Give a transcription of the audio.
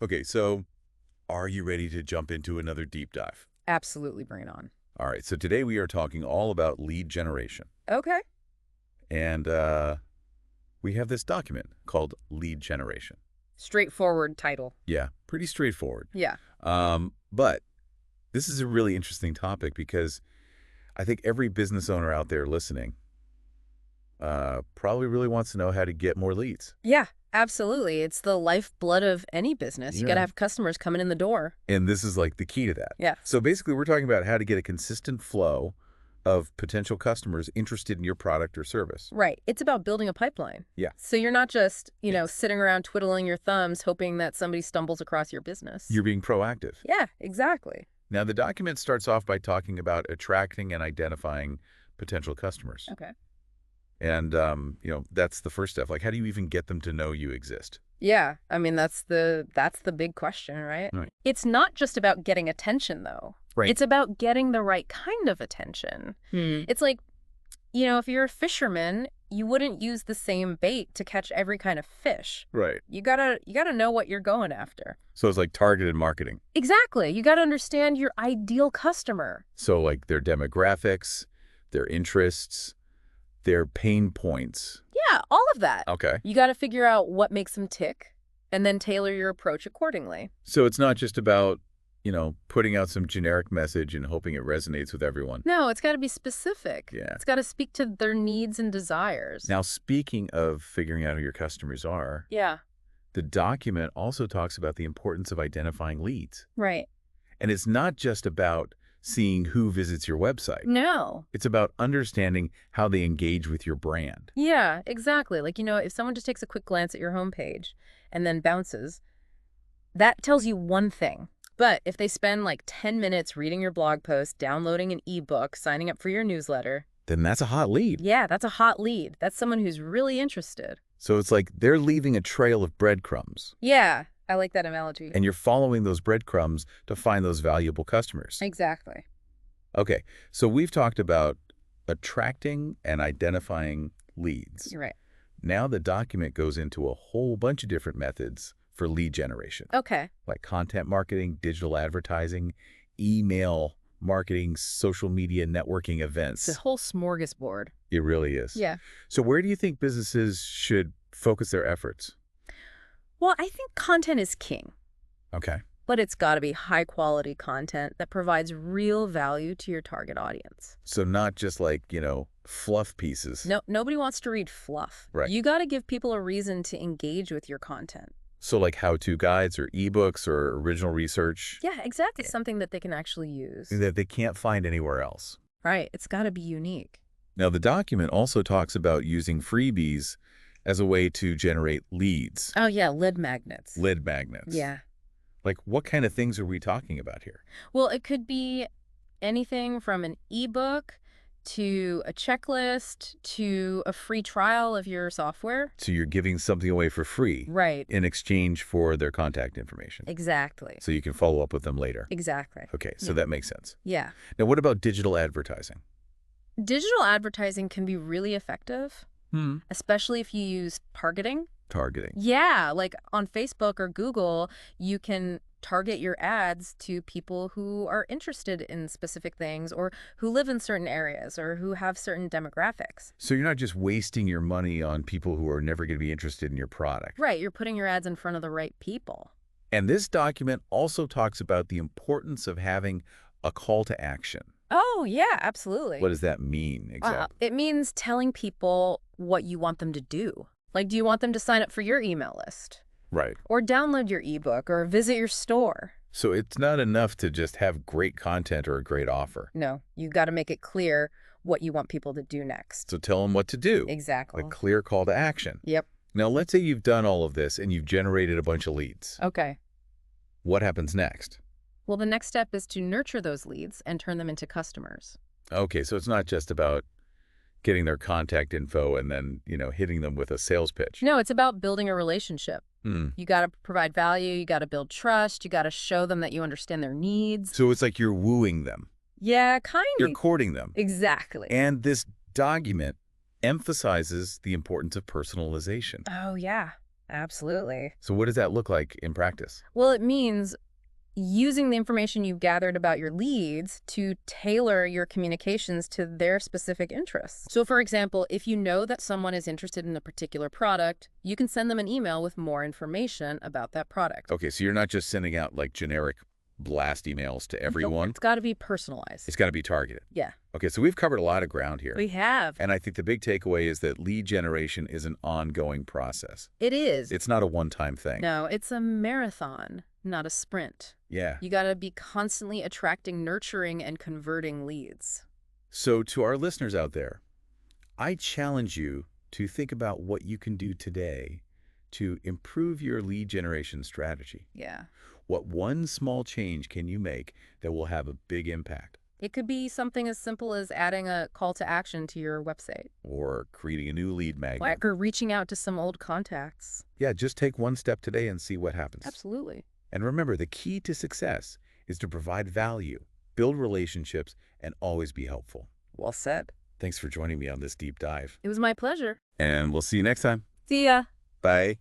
Okay, so are you ready to jump into another deep dive? Absolutely, bring it on. All right, so today we are talking all about lead generation. Okay. And we have this document called lead generation. Straightforward title. Yeah, pretty straightforward. Yeah. But this is a really interesting topic because I think every business owner out there listening probably really wants to know how to get more leads. Yeah, absolutely. It's the lifeblood of any business. You got to Yeah. have customers coming in the door. And this is like the key to that. Yeah. So basically, we're talking about how to get a consistent flow of potential customers interested in your product or service. Right. It's about building a pipeline. Yeah. So you're not just, sitting around twiddling your thumbs hoping that somebody stumbles across your business. You're being proactive. Yeah, exactly. Now, the document starts off by talking about attracting and identifying potential customers. Okay. And, that's the first step. Like, how do you even get them to know you exist? Yeah, I mean that's the big question, right? Right. It's not just about getting attention though. Right. It's about getting the right kind of attention. It's like, if you're a fisherman, you wouldn't use the same bait to catch every kind of fish. Right. You gotta know what you're going after. So it's like targeted marketing. Exactly. You gotta understand your ideal customer. So like their demographics, their interests, their pain points. Yeah, all of that. Okay. You gotta figure out what makes them tick and then tailor your approach accordingly. So it's not just about, putting out some generic message and hoping it resonates with everyone. No, it's gotta be specific. Yeah. It's gotta speak to their needs and desires. Now, speaking of figuring out who your customers are, Yeah, the document also talks about the importance of identifying leads. right. And it's not just about seeing who visits your website. No. It's about understanding how they engage with your brand. Yeah, exactly. Like, if someone just takes a quick glance at your homepage and then bounces, that tells you one thing. But if they spend like 10 minutes reading your blog post, downloading an ebook, signing up for your newsletter, Then that's a hot lead. yeah, that's a hot lead. That's someone who's really interested. So it's like they're leaving a trail of breadcrumbs, Yeah, I like that analogy. and you're following those breadcrumbs to find those valuable customers. Exactly. Okay, so we've talked about attracting and identifying leads. You're right. Now the document goes into a whole bunch of different methods for lead generation, Okay. like content marketing, digital advertising, email marketing, social media networking events. It's a whole smorgasbord. It really is. Yeah. So where do you think businesses should focus their efforts? Well, I think content is king, Okay. but it's got to be high quality content that provides real value to your target audience. So not just like, fluff pieces. No, nobody wants to read fluff. Right. You got to give people a reason to engage with your content. So like how-to guides or ebooks or original research Yeah, exactly. Something that they can actually use. that they can't find anywhere else. Right. It's got to be unique. Now, the document also talks about using freebies as a way to generate leads, Oh, yeah, lead magnets. lead magnets. Yeah. Like, what kind of things are we talking about here? Well, it could be anything from an ebook to a checklist to a free trial of your software. So you're giving something away for free Right. in exchange for their contact information. Exactly. So you can follow up with them later. Exactly. Okay, so Yeah. that makes sense. Yeah. Now, what about digital advertising? Digital advertising can be really effective, especially if you use targeting. Targeting. Yeah, like on Facebook or Google, you can target your ads to people who are interested in specific things or who live in certain areas or who have certain demographics. So you're not just wasting your money on people who are never going to be interested in your product. Right, you're putting your ads in front of the right people. And this document also talks about the importance of having a call to action. Oh, yeah, absolutely. What does that mean exactly? It means telling people what you want them to do. Like, do you want them to sign up for your email list? Right. Or download your ebook or visit your store? So it's not enough to just have great content or a great offer. No, you got to make it clear what you want people to do next. So tell them what to do. Exactly. A clear call to action. Yep. Now, let's say you've done all of this and you've generated a bunch of leads. Okay. What happens next? Well, the next step is to nurture those leads and turn them into customers. Okay, so it's not just about getting their contact info and then, hitting them with a sales pitch. No, it's about building a relationship. You got to provide value. You got to build trust. You got to show them that you understand their needs. So it's like you're wooing them. Yeah, kind You're of. courting them. Exactly. And this document emphasizes the importance of personalization. Oh, yeah. Absolutely. So what does that look like in practice? Well, it means using the information you've gathered about your leads to tailor your communications to their specific interests. So, for example, if you know that someone is interested in a particular product, you can send them an email with more information about that product. Okay, so you're not just sending out like generic blast emails to Nope, everyone. it's got to be personalized. It's got to be targeted. Yeah, Okay, so we've covered a lot of ground here. we have. And I think the big takeaway is that lead generation is an ongoing process. It is. It's not a one-time thing. No, it's a marathon, not a sprint. Yeah. You got to be constantly attracting, nurturing, and converting leads. So to our listeners out there, I challenge you to think about what you can do today to improve your lead generation strategy. Yeah. What one small change can you make that will have a big impact? It could be something as simple as adding a call to action to your website, Or creating a new lead magnet? like or reaching out to some old contacts. Yeah, just take one step today and see what happens. Absolutely. And remember, the key to success is to provide value, build relationships, and always be helpful. Well said. Thanks for joining me on this deep dive. It was my pleasure. And we'll see you next time. See ya. Bye.